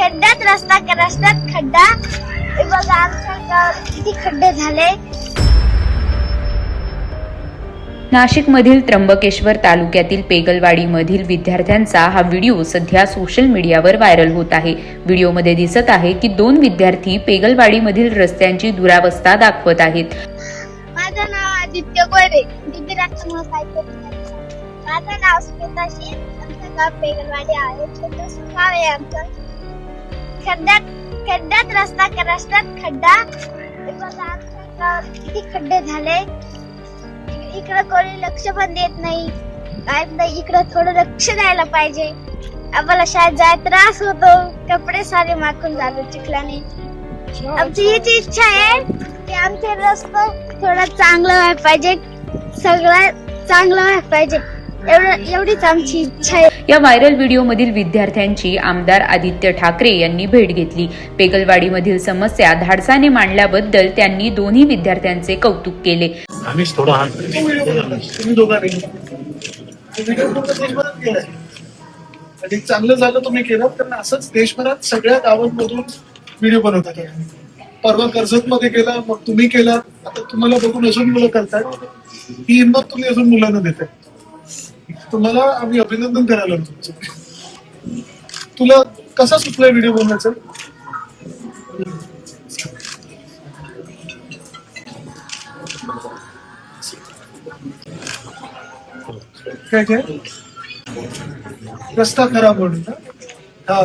खड्ड्यात रस्त्यात खड्डा. हे बघा आमच्या गावात किती खड्डे झाले. नाशिकमधील त्र्यंबकेश्वर तालुक्यातील पेगलवाडीमधील विद्यार्थ्यांचा हा व्हिडिओ सध्या सोशल मीडियावर व्हायरल होत आहे. व्हिडिओमध्ये दिसत आहे की 2 विद्यार्थी पेगलवाडीमधील रस्त्यांची दुरावस्था दाखवत आहेत. माझं नाव आदित्य गोरे. माझं नाव स्मिता शेख. आमचं गाव पेगलवाडी आहे. छोटंसं गाव आहे आमचं. खड्ड्यात रस्त्यात खड्डा. हे बघा आमच्या गावात किती खड्डे झाले. इकडे कोणी लक्ष पण देत नाही. काय नाही, इकडे थोडं लक्ष द्यायला पाहिजे. आम्हाला शाळेत जायला त्रास होतो. कपडे सारे माखून झाले चिखलाने. आमची हीच इच्छा आहे की आमचे रस्ते थोडं चांगलं व्हायला पाहिजे. सगळं चांगलं व्हायला पाहिजे. एवढीच आमची इच्छा आहे. या व्हायरल व्हिडिओमधील विद्यार्थ्यांची आमदार आदित्य ठाकरे यांनी भेट घेतली. पेगलवाडीमधील समस्या धाडसाने मांडल्याबद्दल त्यांनी दोन्ही विद्यार्थ्यांचे कौतुक केले. आम्हीच थोडा हात तुम्ही दोघांनी चांगलं झालं तुम्ही केलं. कारण असंच देशभरात सगळ्या गावांमधून व्हिडिओ बनवतात. परवा कर्जत मध्ये केला, मग तुम्ही केला. आता तुम्हाला बघून अजून मुलं करतात. ही हिंमत तुम्ही अजून मुलांना देताय. तुम्हाला आम्ही अभिनंदन करायला तुमचं. तुला कसा सुचला व्हिडिओ बनवायचा? काय रस्ता खराब म्हणून हा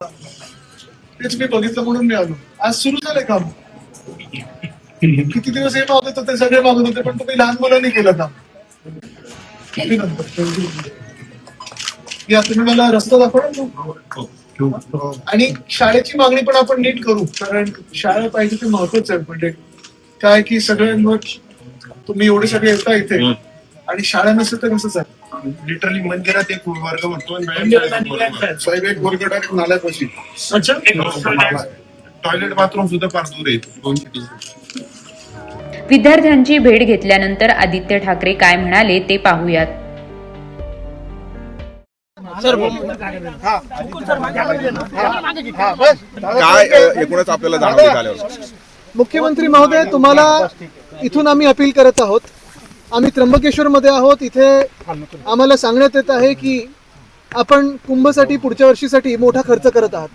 तेच मी बघितलं म्हणून मी आलो. आज सुरू झालंय काम. किती दिवस हे मागत होते, सगळे मागत होते, पण तुम्ही लहान मुलांनी केलं काम. या तुम्ही मला रस्ता दाखवा. आणि शाळेची मागणी पण आपण नीट करू. कारण शाळा पाहिजे ते महत्वाचं आहे. म्हणजे काय की सगळ्यांवर तुम्ही एवढे सगळे येता इथे आणि शाळा नसेल तर कसं चालेल. लिटरली मंदिरात एक वर्ग म्हणतो साहेब एक वर्ग डायरेक्ट नाल्यापाशी. टॉयलेट बाथरूम सुद्धा फार दूर आहे. विद्यार्थ्यांची भेट घेतल्यानंतर आदित्य ठाकरे काय म्हणाले ते पाहूयात. काय एकूणच आपल्याला जाणवलं झाल्यावर? मुख्यमंत्री महोदय, तुम्हाला इथून आम्ही अपील करत आहोत. आम्ही त्र्यंबकेश्वर मध्ये आहोत. इथे आम्हाला सांगण्यात येत आहे की आपण कुंभसाठी पुढच्या वर्षीसाठी मोठा खर्च करत आहात.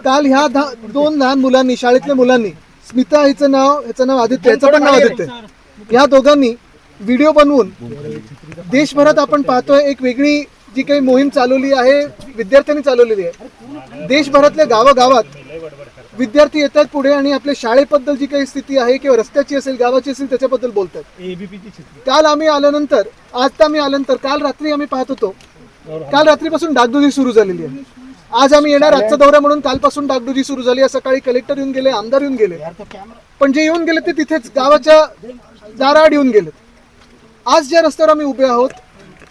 काल ह्या 2 लहान मुलांनी, शाळेतल्या मुलांनी, स्मिता ह्याचं नाव आदित्य, ह्याचं पण नाव आदित्य, ह्या दोघांनी व्हिडिओ बनवून देशभरात आपण पाहतोय एक वेगळी जी काही मोहीम चालवली आहे, विद्यार्थ्यांनी चालवलेली आहे. देशभरातल्या गावागावात विद्यार्थी येतात पुढे आणि आपल्या शाळेबद्दल जी काही स्थिती आहे किंवा रस्त्याची असेल, गावाची असेल, त्याच्याबद्दल बोलतात. काल आम्ही आल्यानंतर, काल रात्री आम्ही पाहत होतो, काल रात्रीपासून डागडुजी सुरू झालेली आहे. आज आम्ही येणार आजचा दौरा म्हणून कालपासून डागडुजी सुरू झाली. सकाळी कलेक्टर येऊन गेले, आमदार येऊन गेले, पण जे येऊन गेले ते तिथेच गावाच्या दाराआड येऊन गेलेत. आज ज्या रस्त्यावर आम्ही उभे आहोत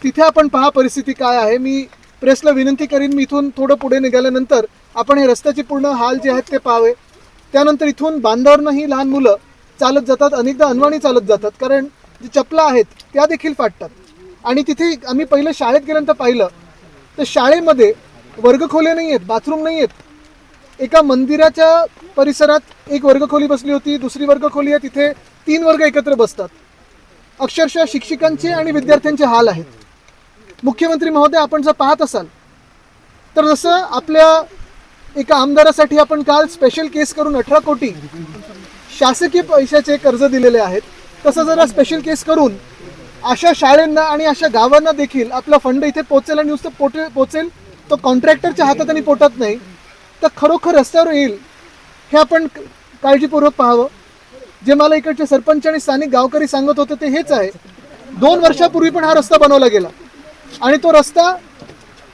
तिथे आपण पहा परिस्थिती काय आहे. मी प्रेसला विनंती करीन, मी इथून थोडं पुढे निघाल्यानंतर आपण हे रस्त्याचे पूर्ण हाल जे आहेत ते पाहावे. त्यानंतर इथून बांधावरनंही लहान मुलं चालत जातात, अनेकदा अनवाणी चालत जातात, कारण जे चपला आहेत त्या देखील फाटतात. आणि तिथे आम्ही पहिलं शाळेत गेल्यानंतर पाहिलं तर शाळेमध्ये वर्गखोल्या नाही आहेत, बाथरूम नाही आहेत. एका मंदिराच्या परिसरात एक वर्गखोली बसली होती, दुसरी वर्गखोली आहे, तिथे 3 वर्ग एकत्र बसतात. अक्षरशः शिक्षकांचे आणि विद्यार्थ्यांचे हाल आहेत. मुख्यमंत्री महोदय, आपण जर पाहत असाल तर जसं आपल्या एका आमदारासाठी आपण काल स्पेशल केस करून 18 कोटी शासकीय पैशाचे कर्ज दिलेले आहेत, तसं जरा स्पेशल केस करून अशा शाळांना आणि अशा गावांना देखील आपला फंड इथे पोहोचेल आणि नुसतं पोचेल तो कॉन्ट्रॅक्टरच्या हातात आणि पोटात नाही, तर खरोखर रस्त्यावर येईल हे आपण काळजीपूर्वक पाहावं. जे मला इकडचे सरपंच आणि स्थानिक गावकरी सांगत होते ते हेच आहे. 2 वर्षापूर्वी पण हा रस्ता बनवला गेला आणि तो रस्ता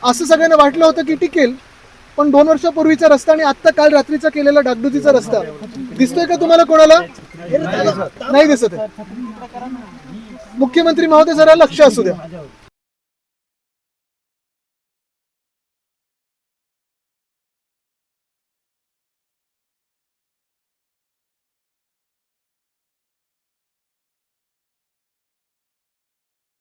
असं सगळ्यांना वाटलं होतं की टिकेल, पण 2 वर्षापूर्वीचा रस्ता आणि आत्ता काल रात्रीचा केलेला डागडुजीचा रस्ता दिसतोय का तुम्हाला? कोणाला नाही दिसत आहे. मुख्यमंत्री महोदय, जरा लक्ष असू द्या.